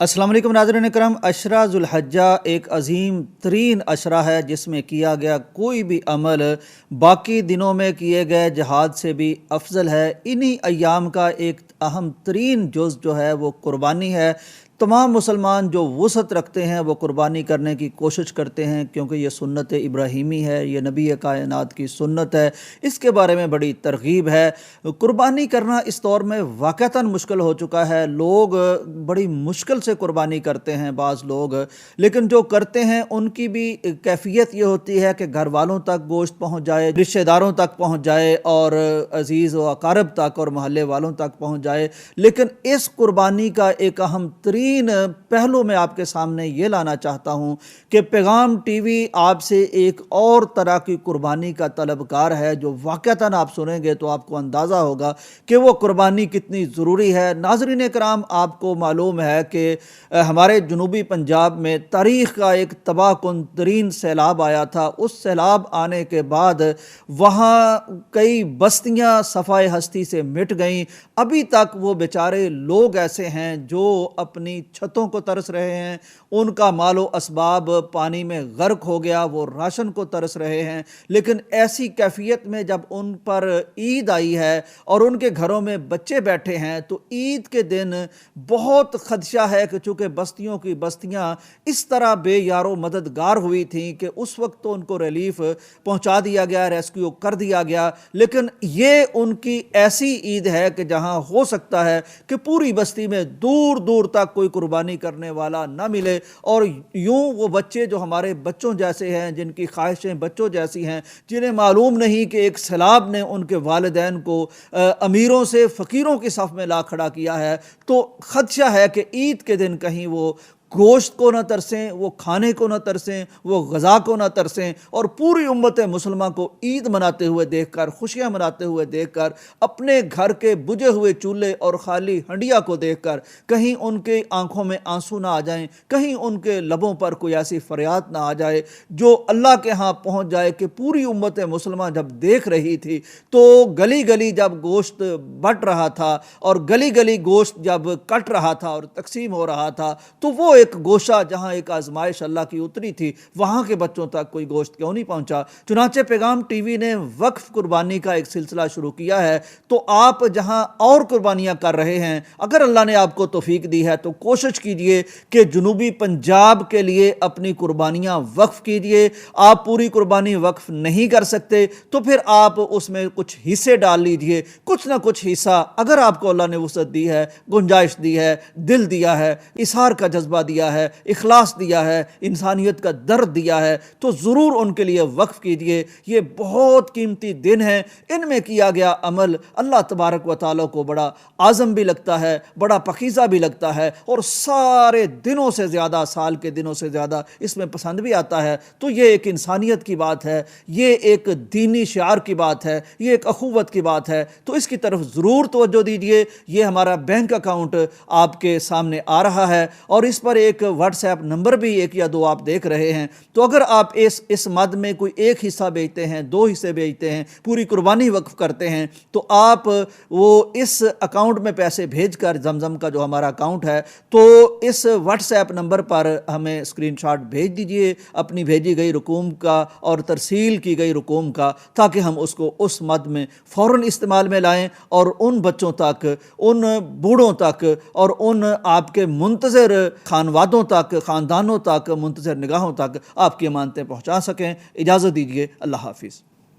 السلام علیکم ناظرین کرام، عشرہ ذو الحجہ ایک عظیم ترین عشرہ ہے جس میں کیا گیا کوئی بھی عمل باقی دنوں میں کیے گئے جہاد سے بھی افضل ہے۔ انہی ایام کا ایک اہم ترین جز جو ہے وہ قربانی ہے۔ تمام مسلمان جو وسعت رکھتے ہیں وہ قربانی کرنے کی کوشش کرتے ہیں، کیونکہ یہ سنت ابراہیمی ہے، یہ نبی کائنات کی سنت ہے، اس کے بارے میں بڑی ترغیب ہے۔ قربانی کرنا اس دور میں واقعتاً مشکل ہو چکا ہے، لوگ بڑی مشکل سے قربانی کرتے ہیں بعض لوگ، لیکن جو کرتے ہیں ان کی بھی کیفیت یہ ہوتی ہے کہ گھر والوں تک گوشت پہنچ جائے، رشتہ داروں تک پہنچ جائے، اور عزیز و اقارب تک اور محلے والوں تک پہنچ جائے۔ لیکن اس قربانی کا ایک اہم ترین پہلو میں آپ کے سامنے یہ لانا چاہتا ہوں کہ پیغام ٹی وی آپ سے ایک اور طرح کی قربانی کا طلبگار ہے، جو واقعتاً آپ سنیں گے تو آپ کو اندازہ ہوگا کہ وہ قربانی کتنی ضروری ہے۔ ناظرین کرام، آپ کو معلوم ہے کہ ہمارے جنوبی پنجاب میں تاریخ کا ایک تباہ کن ترین سیلاب آیا تھا۔ اس سیلاب آنے کے بعد وہاں کئی بستیاں صفائے ہستی سے مٹ گئیں۔ ابھی تک وہ بیچارے لوگ ایسے ہیں جو اپنی چھتوں کو ترس رہے ہیں، ان کا مال و اسباب پانی میں غرق ہو گیا، وہ راشن کو ترس رہے ہیں۔ لیکن ایسی کیفیت میں جب ان پر عید آئی ہے اور ان کے گھروں میں بچے بیٹھے ہیں تو عید کے دن بہت خدشہ ہے کہ چونکہ بستیوں کی بستیاں اس طرح بے یار و مددگار ہوئی تھیں کہ اس وقت تو ان کو ریلیف پہنچا دیا گیا، ریسکیو کر دیا گیا، لیکن یہ ان کی ایسی عید ہے کہ جہاں ہو سکتا ہے کہ پوری بستی میں دور دور تک کوئی قربانی کرنے والا نہ ملے، اور یوں وہ بچے جو ہمارے بچوں جیسے ہیں، جن کی خواہشیں بچوں جیسی ہیں، جنہیں معلوم نہیں کہ ایک سیلاب نے ان کے والدین کو امیروں سے فقیروں کی صف میں لا کھڑا کیا ہے، تو خدشہ ہے کہ عید کے دن کہیں وہ گوشت کو نہ ترسیں، وہ کھانے کو نہ ترسیں، وہ غذا کو نہ ترسیں، اور پوری امت مسلمہ کو عید مناتے ہوئے دیکھ کر، خوشیاں مناتے ہوئے دیکھ کر، اپنے گھر کے بجھے ہوئے چولہے اور خالی ہنڈیا کو دیکھ کر کہیں ان کے آنکھوں میں آنسو نہ آ جائیں، کہیں ان کے لبوں پر کوئی ایسی فریاد نہ آ جائے جو اللہ کے ہاں پہنچ جائے کہ پوری امت مسلمہ جب دیکھ رہی تھی تو گلی گلی جب گوشت بٹ رہا تھا اور گلی گلی گوشت جب کٹ رہا تھا اور تقسیم ہو رہا تھا، تو وہ ایک گوشہ جہاں ایک آزمائش اللہ کی اتری تھی، وہاں کے بچوں تک کوئی گوشت کیوں نہیں پہنچا؟ چنانچہ پیغام ٹی وی نے وقف قربانی کا ایک سلسلہ شروع کیا ہے، تو آپ جہاں اور قربانیاں کر رہے ہیں، اگر اللہ نے آپ کو توفیق دی ہے تو کوشش کیجئے کہ جنوبی پنجاب کے لیے اپنی قربانیاں وقف کیجئے۔ آپ پوری قربانی وقف نہیں کر سکتے تو پھر آپ اس میں کچھ حصے ڈال لیجئے، کچھ نہ کچھ حصہ اگر آپ کو اللہ نے وسعت دی ہے، گنجائش دی ہے، دل دیا ہے، اظہار کا جذبہ دیا ہے، اخلاص دیا ہے، انسانیت کا درد دیا ہے، تو ضرور ان کے لیے وقف کیجئے۔ یہ بہت قیمتی دن ہیں، ان میں کیا گیا عمل اللہ تبارک و تعالیٰ کو بڑا اعظم بھی لگتا ہے، بڑا پاکیزہ بھی لگتا ہے، اور سارے دنوں سے زیادہ، سال کے دنوں سے زیادہ اس میں پسند بھی آتا ہے۔ تو یہ ایک انسانیت کی بات ہے، یہ ایک دینی شعار کی بات ہے، یہ ایک اخوت کی بات ہے، تو اس کی طرف ضرور توجہ دیجئے۔ یہ ہمارا بینک اکاؤنٹ آپ کے سامنے آ رہا ہے، اور اس پر ایک واٹس ایپ نمبر بھی ایک یا دو آپ دیکھ رہے ہیں، تو اگر آپ اس مد میں کوئی ایک حصہ بھیجتے ہیں، دو حصے بھیجتے ہیں، پوری قربانی وقف کرتے ہیں، تو آپ وہ اس اکاؤنٹ میں پیسے بھیج کر، زمزم کا جو ہمارا اکاؤنٹ ہے، تو اس واٹس ایپ نمبر پر ہمیں اسکرین شاٹ بھیج دیجئے اپنی بھیجی گئی رقوم کا اور ترسیل کی گئی رقوم کا، تاکہ ہم اس کو اس مد میں فوراً استعمال میں لائیں، اور ان بچوں تک، ان بوڑھوں تک، اور ان آپ کے منتظر خانوادوں تک، خاندانوں تک، منتظر نگاہوں تک آپ کی امانتیں پہنچا سکیں۔ اجازت دیجیے، اللہ حافظ۔